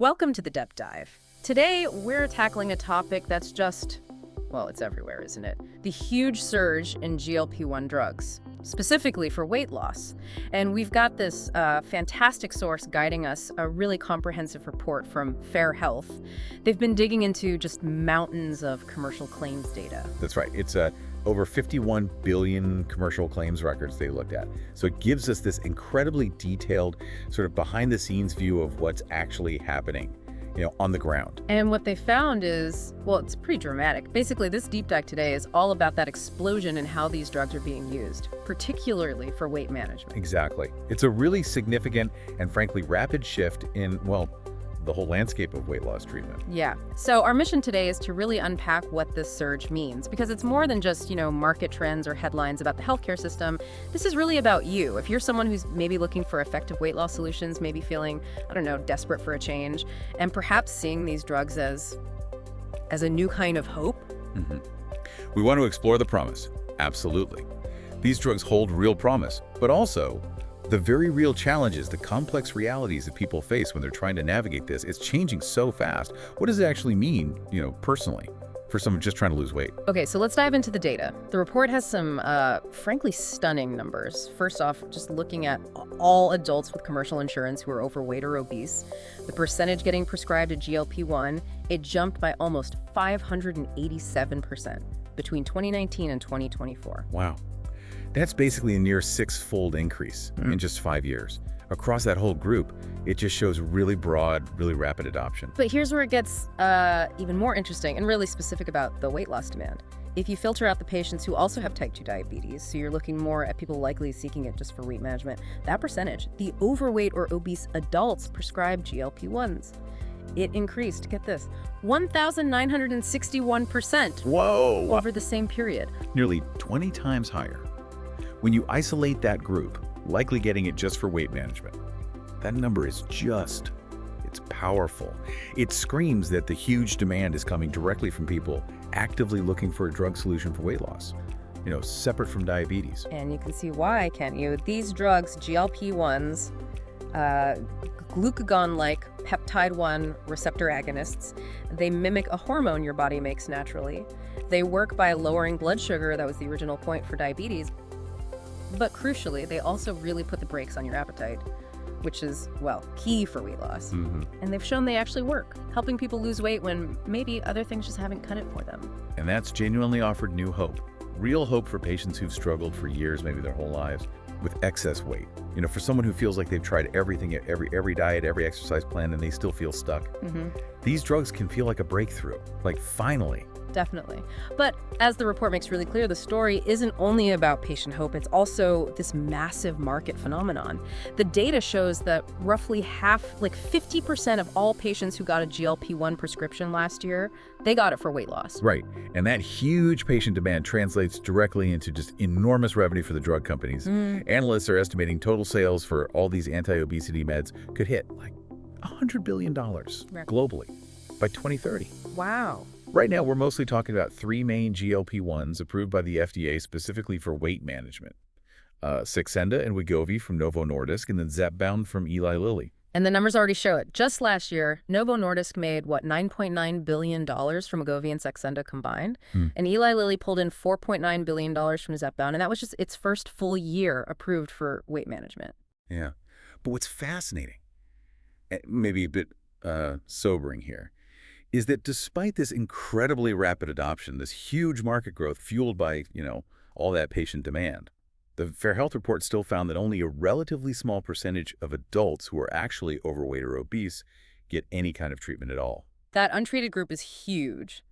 Welcome to the Depth Dive. Today, we're tackling a topic that's just, well, it's everywhere, isn't it? The huge surge in GLP-1 drugs, specifically for weight loss. And we've got this fantastic source guiding us, a really comprehensive report from Fair Health. They've been digging into just mountains of commercial claims data. That's right. It's over 51 billion commercial claims records they looked at. So it gives us this incredibly detailed sort of behind-the-scenes view of what's actually happening, on the ground. And what they found is, well, it's pretty dramatic. Basically, this deep dive today is all about that explosion in how these drugs are being used, particularly for weight management. Exactly. It's a really significant and frankly rapid shift in, well, the whole landscape of weight loss treatment. Yeah. So our mission today is to really unpack what this surge means, because it's more than just, market trends or headlines about the healthcare system. This is really about you. If you're someone who's maybe looking for effective weight loss solutions, maybe feeling, desperate for a change, and perhaps seeing these drugs as a new kind of hope. We want to explore the promise. Absolutely. These drugs hold real promise, but also the very real challenges, the complex realities that people face when they're trying to navigate this. It's changing so fast. What does it actually mean, personally, for someone just trying to lose weight? Okay, so let's dive into the data. The report has some, frankly, stunning numbers. First off, just looking at all adults with commercial insurance who are overweight or obese, the percentage getting prescribed a GLP-1, it jumped by almost 587% between 2019 and 2024. Wow. That's basically a near six-fold increase in just 5 years. Across that whole group, it just shows really broad, really rapid adoption. But here's where it gets even more interesting and really specific about the weight loss demand. If you filter out the patients who also have type 2 diabetes, so you're looking more at people likely seeking it just for weight management, that percentage, the overweight or obese adults prescribed GLP-1s, it increased, get this, 1,961%. Whoa! Over the same period. Nearly 20 times higher. When you isolate that group, likely getting it just for weight management, that number is it's powerful. It screams that the huge demand is coming directly from people actively looking for a drug solution for weight loss, separate from diabetes. And you can see why, can't you? These drugs, GLP-1s, glucagon-like peptide-1 receptor agonists, they mimic a hormone your body makes naturally. They work by lowering blood sugar, that was the original point for diabetes. But crucially, they also really put the brakes on your appetite, which is, well, key for weight loss. And they've shown they actually work, helping people lose weight when maybe other things just haven't cut it for them. And that's genuinely offered new hope. Real hope for patients who've struggled for years, maybe their whole lives, with excess weight. For someone who feels like they've tried everything, every diet, every exercise plan, and they still feel stuck. These drugs can feel like a breakthrough, like finally. Definitely. But as the report makes really clear, the story isn't only about patient hope, it's also this massive market phenomenon. The data shows that roughly 50% of all patients who got a GLP-1 prescription last year, they got it for weight loss. Right. And that huge patient demand translates directly into just enormous revenue for the drug companies. Analysts are estimating total sales for all these anti-obesity meds could hit like $100 billion globally by 2030. Wow. Right now, we're mostly talking about three main GLP-1s approved by the FDA specifically for weight management. Saxenda and Wegovy from Novo Nordisk, and then Zepbound from Eli Lilly. And the numbers already show it. Just last year, Novo Nordisk made, $9.9 billion from Wegovy and Saxenda combined. And Eli Lilly pulled in $4.9 billion from Zepbound, and that was just its first full year approved for weight management. Yeah. But what's fascinating, maybe a bit sobering here, is that despite this incredibly rapid adoption, this huge market growth fueled by, all that patient demand, the Fair Health report still found that only a relatively small percentage of adults who are actually overweight or obese get any kind of treatment at all. That untreated group is huge.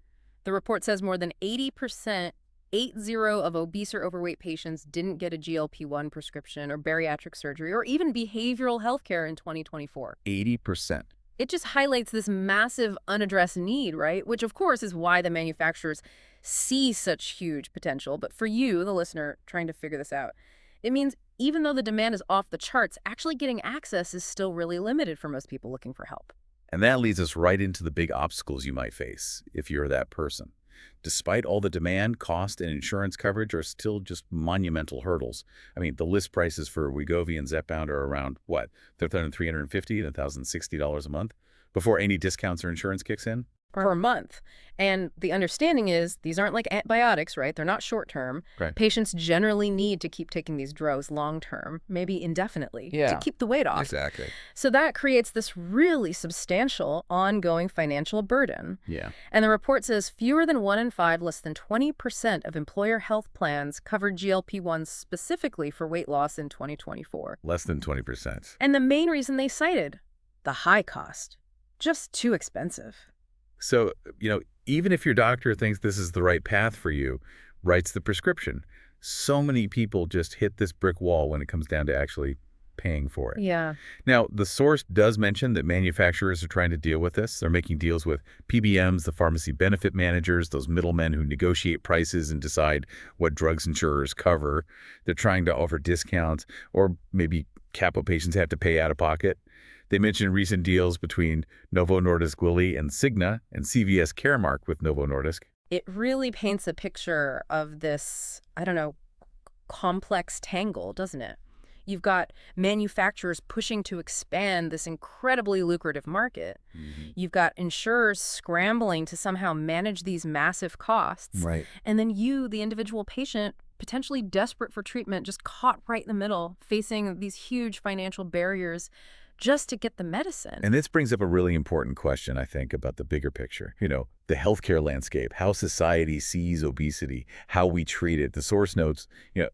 The report says more than 80%, 80 of obese or overweight patients didn't get a GLP-1 prescription or bariatric surgery or even behavioral health care in 2024. 80%. It just highlights this massive unaddressed need, right? Which, of course, is why the manufacturers see such huge potential. But for you, the listener, trying to figure this out, it means even though the demand is off the charts, actually getting access is still really limited for most people looking for help. And that leads us right into the big obstacles you might face if you're that person. Despite all the demand, cost, and insurance coverage are still just monumental hurdles. I mean, the list prices for Wegovy and Zepbound are around, what, $350 to $1,060 a month? before any discounts or insurance kicks in? per month. And the understanding is these aren't like antibiotics, right? They're not short term. Right. Patients generally need to keep taking these drugs long term, maybe indefinitely, to keep the weight off. Exactly. So that creates this really substantial ongoing financial burden. Yeah. And the report says fewer than 1 in 5, less than 20% of employer health plans covered GLP-1s specifically for weight loss in 2024. Less than 20%. And the main reason they cited, the high cost. Just too expensive. So, even if your doctor thinks this is the right path for you, writes the prescription, so many people just hit this brick wall when it comes down to actually paying for it. Yeah. Now, the source does mention that manufacturers are trying to deal with this. They're making deals with PBMs, the pharmacy benefit managers, those middlemen who negotiate prices and decide what drugs insurers cover. They're trying to offer discounts or maybe cap what patients have to pay out of pocket. They mentioned recent deals between Novo Nordisk Lilly and Cigna and CVS Caremark with Novo Nordisk. It really paints a picture of this, complex tangle, doesn't it? You've got manufacturers pushing to expand this incredibly lucrative market. Mm-hmm. You've got insurers scrambling to somehow manage these massive costs. Right. And then you, the individual patient, potentially desperate for treatment, just caught right in the middle, facing these huge financial barriers just to get the medicine. And this brings up a really important question, I think, about the bigger picture. The healthcare landscape, how society sees obesity, how we treat it. The source notes,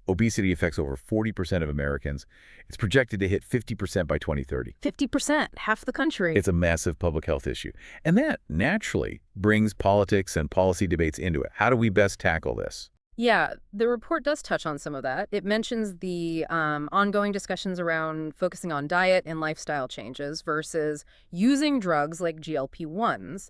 obesity affects over 40% of Americans. It's projected to hit 50% by 2030. 50%, half the country. It's a massive public health issue. And that naturally brings politics and policy debates into it. How do we best tackle this? Yeah, the report does touch on some of that. It mentions the ongoing discussions around focusing on diet and lifestyle changes versus using drugs like GLP-1s.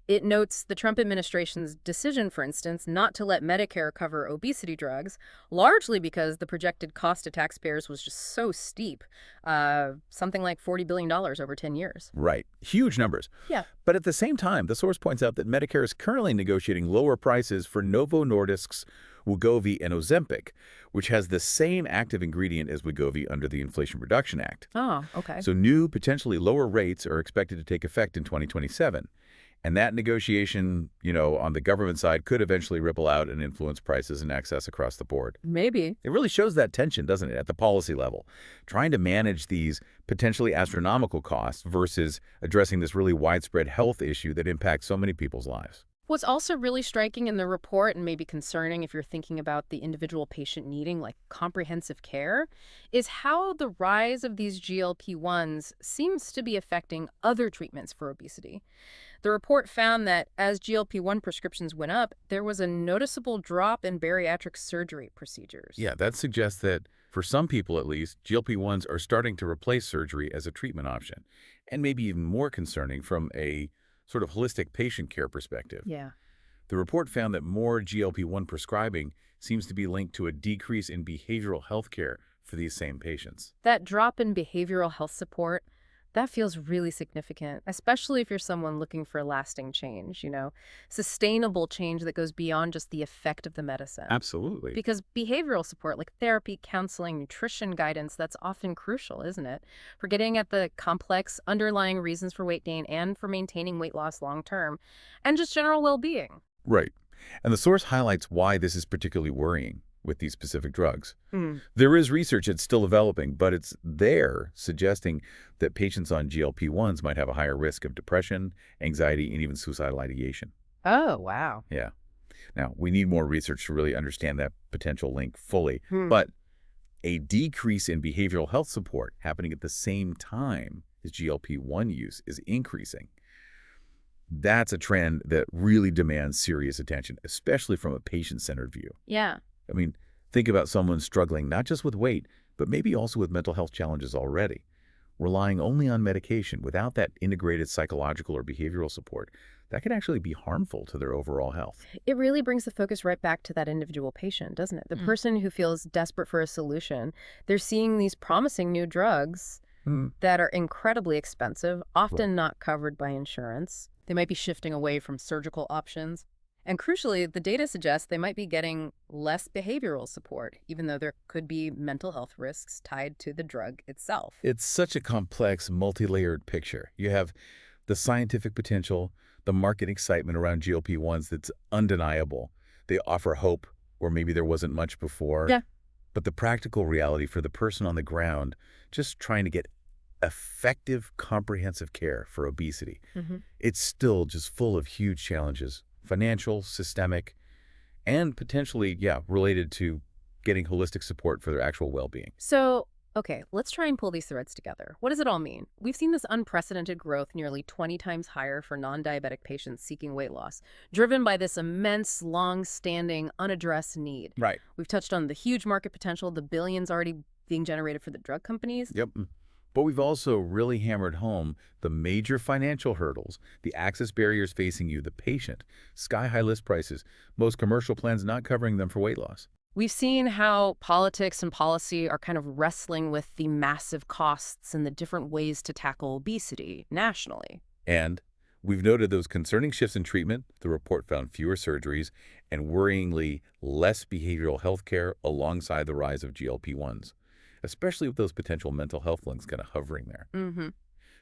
It notes the Trump administration's decision, for instance, not to let Medicare cover obesity drugs, largely because the projected cost to taxpayers was just so steep, something like $40 billion over 10 years. Right. Huge numbers. Yeah. But at the same time, the source points out that Medicare is currently negotiating lower prices for Novo Nordisk's Wegovy and Ozempic, which has the same active ingredient as Wegovy under the Inflation Reduction Act. Oh, okay. So new, potentially lower rates are expected to take effect in 2027. And that negotiation, on the government side could eventually ripple out and influence prices and access across the board. Maybe. It really shows that tension, doesn't it, at the policy level, trying to manage these potentially astronomical costs versus addressing this really widespread health issue that impacts so many people's lives. What's also really striking in the report, and maybe concerning if you're thinking about the individual patient needing comprehensive care, is how the rise of these GLP-1s seems to be affecting other treatments for obesity. The report found that as GLP-1 prescriptions went up, there was a noticeable drop in bariatric surgery procedures. Yeah, that suggests that for some people at least, GLP-1s are starting to replace surgery as a treatment option, and maybe even more concerning from a sort of holistic patient care perspective. Yeah. The report found that more GLP-1 prescribing seems to be linked to a decrease in behavioral health care for these same patients. That drop in behavioral health support, that feels really significant, especially if you're someone looking for lasting change, sustainable change that goes beyond just the effect of the medicine. Absolutely. Because behavioral support, like therapy, counseling, nutrition guidance, that's often crucial, isn't it? For getting at the complex underlying reasons for weight gain and for maintaining weight loss long term, and just general well-being. Right. And the source highlights why this is particularly worrying with these specific drugs. Mm. There is research that's still developing, but it's there suggesting that patients on GLP-1s might have a higher risk of depression, anxiety, and even suicidal ideation. Oh, wow. Yeah. Now, we need more research to really understand that potential link fully, Hmm. but a decrease in behavioral health support happening at the same time as GLP-1 use is increasing. That's a trend that really demands serious attention, especially from a patient-centered view. Yeah. I mean, think about someone struggling not just with weight, but maybe also with mental health challenges already. Relying only on medication without that integrated psychological or behavioral support, that could actually be harmful to their overall health. It really brings the focus right back to that individual patient, doesn't it? The person who feels desperate for a solution, they're seeing these promising new drugs that are incredibly expensive, often not covered by insurance. They might be shifting away from surgical options. And crucially, the data suggests they might be getting less behavioral support, even though there could be mental health risks tied to the drug itself. It's such a complex, multi-layered picture. You have The scientific potential, the market excitement around GLP-1s that's undeniable. They offer hope where maybe there wasn't much before. Yeah. But the practical reality for the person on the ground just trying to get effective, comprehensive care for obesity, Hmm. it's still just full of huge challenges, financial, systemic, and potentially, yeah, related to getting holistic support for their actual well-being. So, okay, let's try and pull these threads together. What does it all mean? We've seen this unprecedented growth nearly 20 times higher for non-diabetic patients seeking weight loss, driven by this immense, long-standing, unaddressed need. Right. We've touched on the huge market potential, the billions already being generated for the drug companies. Yep. But we've also really hammered home the major financial hurdles, the access barriers facing you, the patient, sky-high list prices, most commercial plans not covering them for weight loss. We've seen how politics and policy are kind of wrestling with the massive costs and the different ways to tackle obesity nationally. And we've noted those concerning shifts in treatment. The report found fewer surgeries and worryingly less behavioral health care alongside the rise of GLP-1s, especially with those potential mental health links kind of hovering there. Mm-hmm.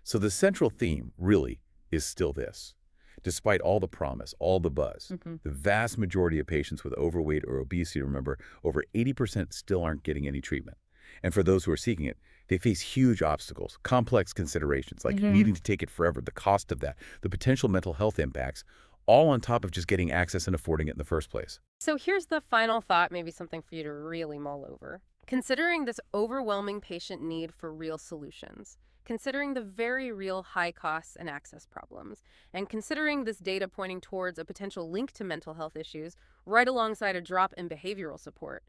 So the central theme really is still this. Despite all the promise, all the buzz, Mm-hmm. the vast majority of patients with overweight or obesity, remember, over 80% still aren't getting any treatment. And for those who are seeking it, they face huge obstacles, complex considerations, like needing to take it forever, the cost of that, the potential mental health impacts, all on top of just getting access and affording it in the first place. So here's the final thought, maybe something for you to really mull over. Considering this overwhelming patient need for real solutions, considering the very real high costs and access problems, and considering this data pointing towards a potential link to mental health issues right alongside a drop in behavioral support,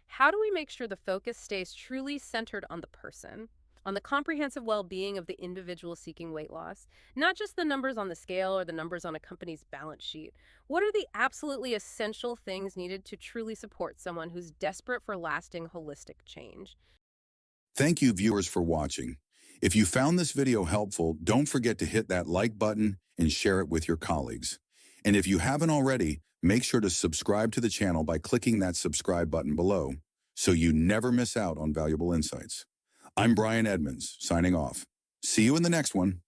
how do we make sure the focus stays truly centered on the person, on the comprehensive well-being of the individual seeking weight loss, not just the numbers on the scale or the numbers on a company's balance sheet? What are the absolutely essential things needed to truly support someone who's desperate for lasting holistic change? Thank you, viewers, for watching. If you found this video helpful, don't forget to hit that like button and share it with your colleagues. And if you haven't already, make sure to subscribe to the channel by clicking that subscribe button below so you never miss out on valuable insights. I'm Brian Edmonds, signing off. See you in the next one.